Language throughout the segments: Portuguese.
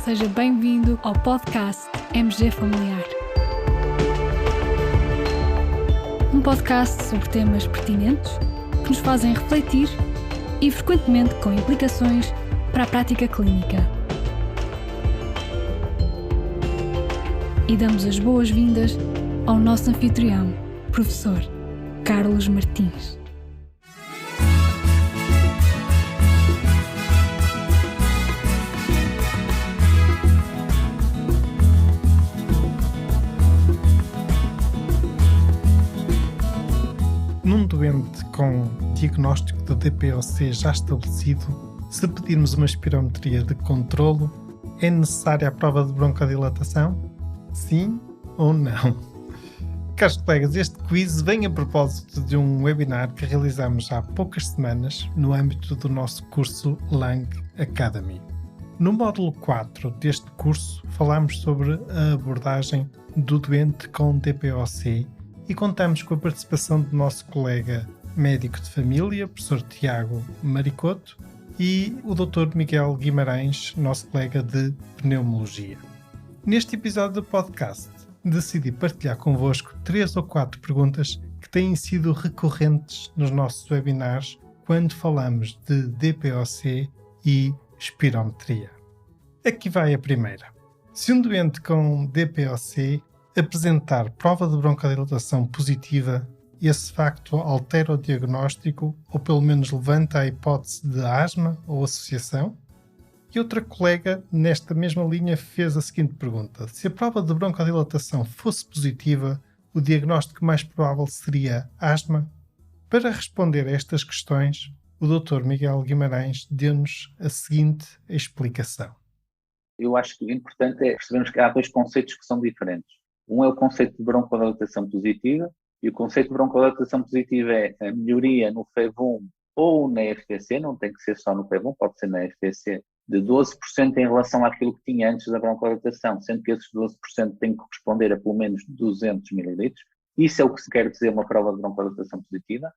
Seja bem-vindo ao podcast MG Familiar. Um podcast sobre temas pertinentes que nos fazem refletir e frequentemente com implicações para a prática clínica. E damos as boas-vindas ao nosso anfitrião, professor Carlos Martins. Num doente com diagnóstico de DPOC já estabelecido, se pedirmos uma espirometria de controlo, é necessária a prova de broncodilatação? Sim ou não? Caros colegas, este quiz vem a propósito de um webinar que realizamos há poucas semanas no âmbito do nosso curso Lung Academy. No módulo 4 deste curso, falamos sobre a abordagem do doente com DPOC e contamos com a participação do nosso colega médico de família, professor Tiago Maricoto, e o Dr. Miguel Guimarães, nosso colega de pneumologia. Neste episódio do podcast, decidi partilhar convosco 3 ou 4 perguntas que têm sido recorrentes nos nossos webinars quando falamos de DPOC e espirometria. Aqui vai a primeira. Se um doente com DPOC apresentar prova de broncodilatação positiva, esse facto altera o diagnóstico ou pelo menos levanta a hipótese de asma ou associação? E outra colega, nesta mesma linha, fez a seguinte pergunta: se a prova de broncodilatação fosse positiva, o diagnóstico mais provável seria asma? Para responder a estas questões, o Dr. Miguel Guimarães deu-nos a seguinte explicação. Eu acho que o importante é percebermos que há 2 conceitos que são diferentes. Um é o conceito de broncodilatação positiva, e o conceito de broncodilatação positiva é a melhoria no FEV1 ou na FVC, não tem que ser só no FEV1, pode ser na FVC, de 12% em relação àquilo que tinha antes da broncodilatação, sendo que esses 12% têm que corresponder a pelo menos 200 ml. Isso é o que se quer dizer uma prova de broncodilatação positiva.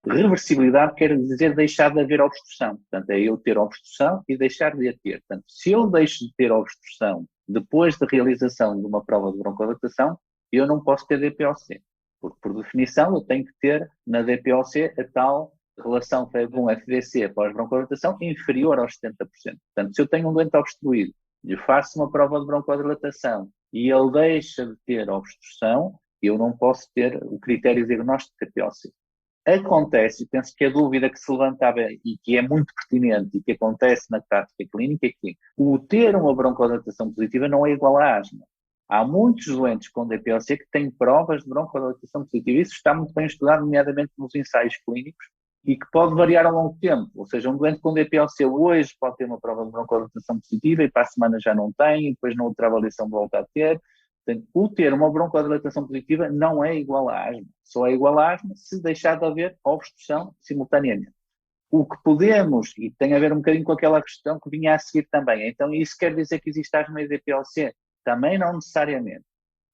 Reversibilidade quer dizer deixar de haver obstrução. Portanto, é eu ter obstrução e deixar de a ter. Portanto, se eu deixo de ter obstrução depois da realização de uma prova de broncodilatação, eu não posso ter DPOC. Porque, por definição, eu tenho que ter na DPOC a tal relação FEV1-FVC após broncodilatação inferior aos 70%. Portanto, se eu tenho um doente obstruído, lhe faço uma prova de broncodilatação e ele deixa de ter obstrução, eu não posso ter o critério diagnóstico de DPOC. Acontece, e penso que a dúvida que se levantava e que é muito pertinente e que acontece na prática clínica é que o ter uma broncodilatação positiva não é igual à asma. Há muitos doentes com DPOC que têm provas de broncodilatação positiva. Isso está muito bem estudado, nomeadamente nos ensaios clínicos, e que pode variar ao longo do tempo. Ou seja, um doente com DPOC hoje pode ter uma prova de broncodilatação positiva e para a semana já não tem, e depois na outra avaliação volta a ter. Portanto, o ter uma broncodilatação positiva não é igual à asma. Só é igual à asma se deixar de haver obstrução simultaneamente. O que podemos, e tem a ver um bocadinho com aquela questão que vinha a seguir também, então isso quer dizer que existe asma e DPOC? Também não necessariamente.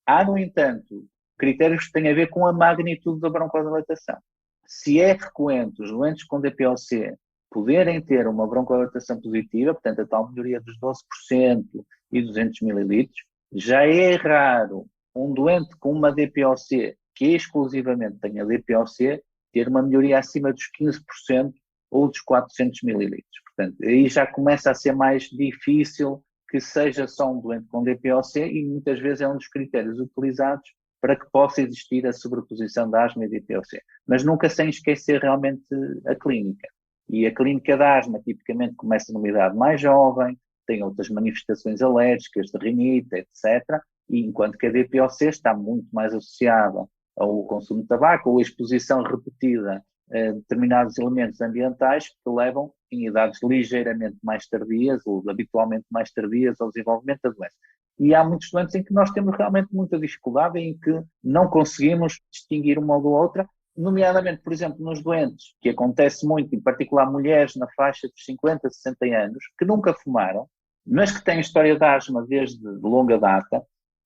Há, no entanto, critérios que têm a ver com a magnitude da broncodilatação. Se é frequente os doentes com DPOC poderem ter uma broncodilatação positiva, portanto a tal melhoria dos 12% e 200 ml, já é raro um doente com uma DPOC que exclusivamente tenha DPOC ter uma melhoria acima dos 15% ou dos 400 ml. Portanto, aí já começa a ser mais difícil que seja só um doente com DPOC e muitas vezes é um dos critérios utilizados para que possa existir a sobreposição da asma e DPOC. Mas nunca sem esquecer realmente a clínica. E a clínica da asma tipicamente começa numa idade mais jovem, tem outras manifestações alérgicas, de rinite, etc. E enquanto que a DPOC está muito mais associada ao consumo de tabaco ou à exposição repetida a determinados elementos ambientais que levam em idades ligeiramente mais tardias ou habitualmente mais tardias ao desenvolvimento da doença. E há muitos doentes em que nós temos realmente muita dificuldade em que não conseguimos distinguir uma ou da outra, nomeadamente, por exemplo, nos doentes, que acontece muito, em particular mulheres na faixa dos 50, 60 anos, que nunca fumaram, mas que têm história de asma desde longa data,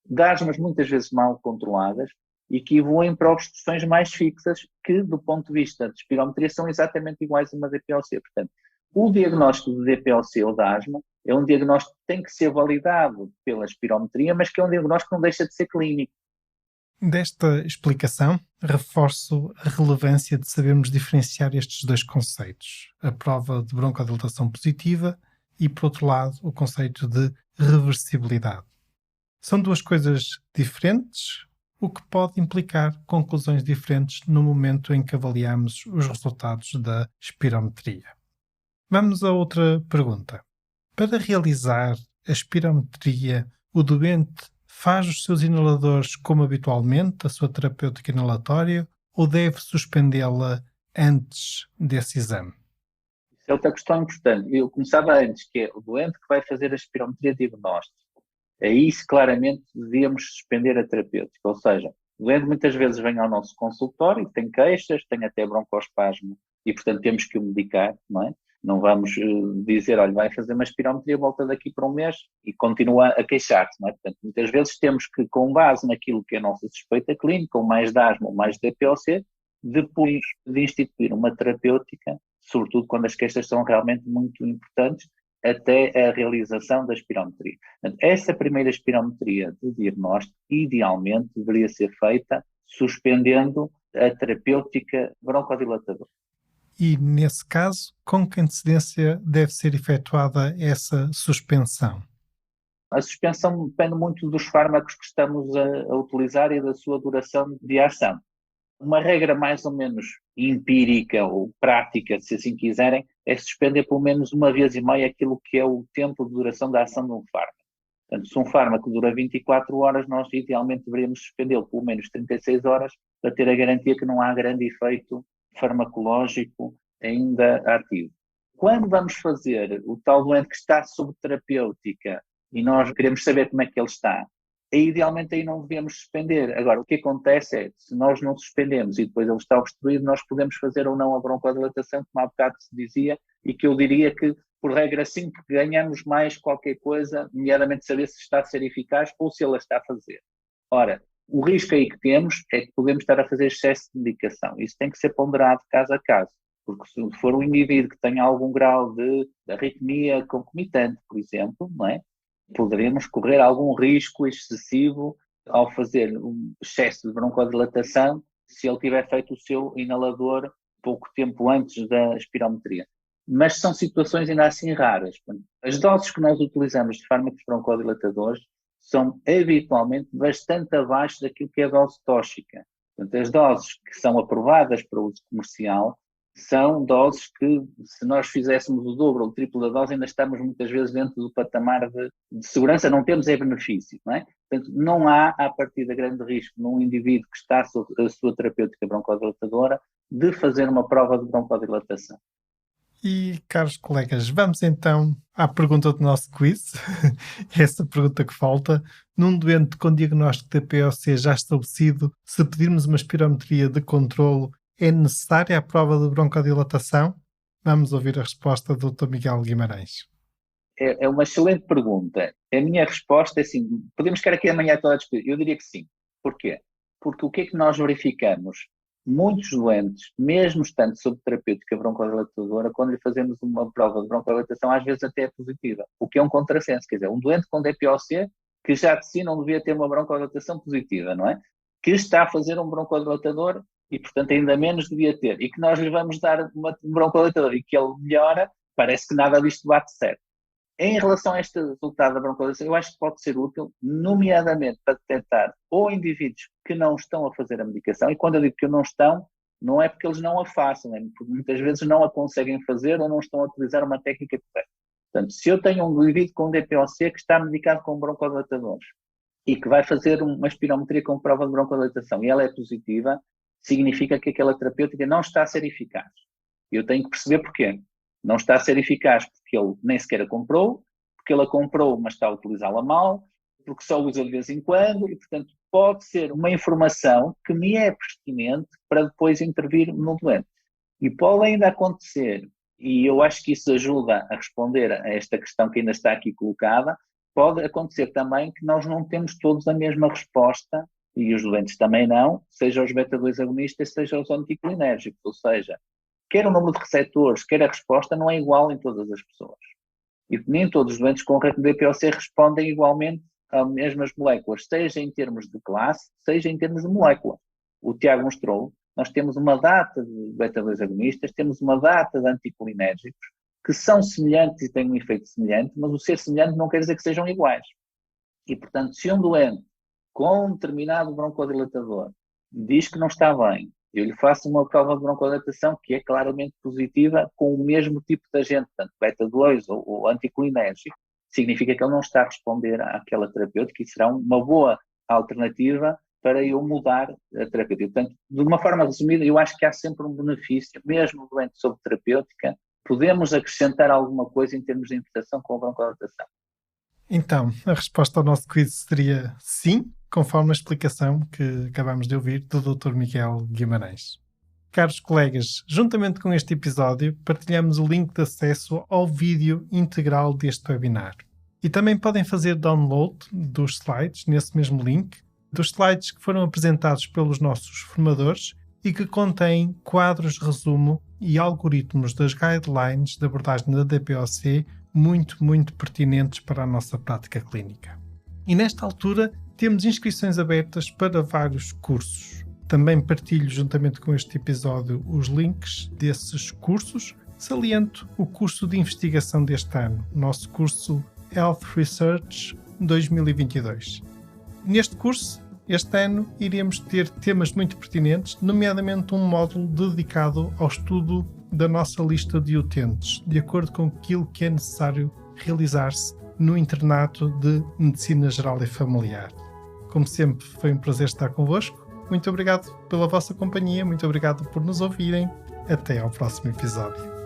de asmas muitas vezes mal controladas, e que evoluem para obstruções mais fixas que, do ponto de vista de espirometria, são exatamente iguais a uma DPOC. Portanto, o diagnóstico de DPOC ou de asma É um diagnóstico que tem que ser validado pela espirometria, mas que é um diagnóstico que não deixa de ser clínico. Desta explicação, reforço a relevância de sabermos diferenciar estes dois conceitos, a prova de broncodilatação positiva e, por outro lado, o conceito de reversibilidade. São duas coisas diferentes, o que pode implicar conclusões diferentes no momento em que avaliamos os resultados da espirometria. Vamos a outra pergunta. Para realizar a espirometria, o doente faz os seus inaladores como habitualmente, a sua terapêutica inalatória, ou deve suspendê-la antes desse exame? Isso é outra questão importante. Eu começava antes, que é o doente que vai fazer a espirometria diagnóstica. Aí, claramente, devíamos suspender a terapêutica. Ou seja, o doente muitas vezes vem ao nosso consultório, tem queixas, tem até broncoespasmo e, portanto, temos que o medicar, não é? Não vamos dizer, olha, vai fazer uma espirometria, volta daqui para um mês e continua a queixar-se, não é? Portanto, muitas vezes temos que, com base naquilo que é a nossa suspeita clínica, ou mais de asma ou mais de DPOC, depois de instituir uma terapêutica, sobretudo quando as queixas são realmente muito importantes, até a realização da espirometria. Portanto, essa primeira espirometria de diagnóstico, idealmente, deveria ser feita suspendendo a terapêutica broncodilatadora. E, nesse caso, com que antecedência deve ser efetuada essa suspensão? A suspensão depende muito dos fármacos que estamos a utilizar e da sua duração de ação. Uma regra mais ou menos empírica ou prática, se assim quiserem, é suspender pelo menos uma vez e meia aquilo que é o tempo de duração da ação de um fármaco. Portanto, se um fármaco dura 24 horas, nós idealmente deveríamos suspendê-lo pelo menos 36 horas para ter a garantia que não há grande efeito farmacológico ainda ativo. Quando vamos fazer o tal doente que está sob terapêutica e nós queremos saber como é que ele está, idealmente aí não devemos suspender. Agora, o que acontece é, se nós não suspendemos e depois ele está obstruído, nós podemos fazer ou não a broncodilatação, como há bocado se dizia, e que eu diria que, por regra, assim que ganhamos mais qualquer coisa, nomeadamente saber se está a ser eficaz ou se ele está a fazer. Ora, o risco aí que temos é que podemos estar a fazer excesso de medicação. Isso tem que ser ponderado caso a caso, porque se for um indivíduo que tenha algum grau de arritmia concomitante, por exemplo, não é? Poderemos correr algum risco excessivo ao fazer um excesso de broncodilatação se ele tiver feito o seu inalador pouco tempo antes da espirometria. Mas são situações ainda assim raras. As doses que nós utilizamos de fármacos broncodilatadores são habitualmente bastante abaixo daquilo que é a dose tóxica. Portanto, as doses que são aprovadas para uso comercial são doses que, se nós fizéssemos o dobro ou o triplo da dose, ainda estamos muitas vezes dentro do patamar de segurança, não temos benefício, não é? Portanto, não há, a partir de grande risco, num indivíduo que está sob a sua terapêutica broncodilatadora, de fazer uma prova de broncodilatação. E, caros colegas, vamos então à pergunta do nosso quiz. Essa pergunta que falta. Num doente com diagnóstico de POC já estabelecido, se pedirmos uma espirometria de controlo, é necessária a prova de broncodilatação? Vamos ouvir a resposta do Dr. Miguel Guimarães. É uma excelente pergunta. A minha resposta é assim, podemos ficar aqui amanhã toda a discutir. Eu diria que sim. Porquê? Porque o que é que nós verificamos? Muitos doentes, mesmo estando sob terapêutica broncodilatadora, quando lhe fazemos uma prova de broncodilatação, às vezes até é positiva, o que é um contrassenso. Quer dizer, um doente com DPOC, que já de si não devia ter uma broncodilatação positiva, não é? Que está a fazer um broncodilatador e, portanto, ainda menos devia ter. E que nós lhe vamos dar um broncodilatador e que ele melhora, parece que nada disto bate certo. Em relação a este resultado da broncodilatação, eu acho que pode ser útil, nomeadamente para detectar ou indivíduos que não estão a fazer a medicação, e quando eu digo que não estão, não é porque eles não a façam, é porque muitas vezes não a conseguem fazer ou não estão a utilizar uma técnica correta. Portanto, se eu tenho um indivíduo com DPOC que está medicado com broncodilatadores e que vai fazer uma espirometria com prova de broncodilatação e ela é positiva, significa que aquela terapêutica não está a ser eficaz. Eu tenho que perceber porquê. Não está a ser eficaz porque ele nem sequer a comprou, porque ele a comprou mas está a utilizá-la mal, porque só usa de vez em quando e, portanto, pode ser uma informação que me é pertinente para depois intervir no doente. E pode ainda acontecer, e eu acho que isso ajuda a responder a esta questão que ainda está aqui colocada, pode acontecer também que nós não temos todos a mesma resposta, e os doentes também não, seja os beta-2 agonistas, seja os anticolinérgicos, ou seja, quer o número de receptores, quer a resposta não é igual em todas as pessoas. E nem todos os doentes com DPOC respondem igualmente às mesmas moléculas, seja em termos de classe, seja em termos de molécula. O Tiago mostrou, nós temos uma data de beta-2 agonistas, temos uma data de anticolinérgicos, que são semelhantes e têm um efeito semelhante, mas o ser semelhante não quer dizer que sejam iguais. E, portanto, se um doente com um determinado broncodilatador diz que não está bem, eu lhe faço uma prova de broncodilatação que é claramente positiva com o mesmo tipo de agente, portanto, beta-2 ou anticolinérgico, significa que ele não está a responder àquela terapêutica e será uma boa alternativa para eu mudar a terapêutica. Portanto, de uma forma resumida, eu acho que há sempre um benefício, mesmo doente sob terapêutica, podemos acrescentar alguma coisa em termos de interpretação com a broncodilatação. Então, a resposta ao nosso quiz seria sim, conforme a explicação que acabamos de ouvir do Dr. Miguel Guimarães. Caros colegas, juntamente com este episódio, partilhamos o link de acesso ao vídeo integral deste webinar. E também podem fazer download dos slides, nesse mesmo link, dos slides que foram apresentados pelos nossos formadores e que contêm quadros de resumo e algoritmos das guidelines de abordagem da DPOC muito pertinentes para a nossa prática clínica. E nesta altura temos inscrições abertas para vários cursos. Também partilho juntamente com este episódio os links desses cursos. Saliento o curso de investigação deste ano, nosso curso Health Research 2022. Neste curso, este ano, iremos ter temas muito pertinentes, nomeadamente um módulo dedicado ao estudo da nossa lista de utentes, de acordo com aquilo que é necessário realizar-se no internato de Medicina Geral e Familiar. Como sempre, foi um prazer estar convosco. Muito obrigado pela vossa companhia, muito obrigado por nos ouvirem. Até ao próximo episódio.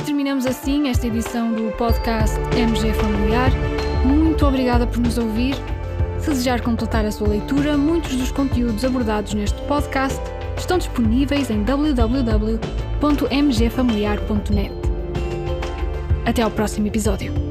Terminamos assim esta edição do podcast MG Familiar. Muito obrigada por nos ouvir. Se desejar completar a sua leitura, muitos dos conteúdos abordados neste podcast estão disponíveis em www.mgfamiliar.net. Até ao próximo episódio.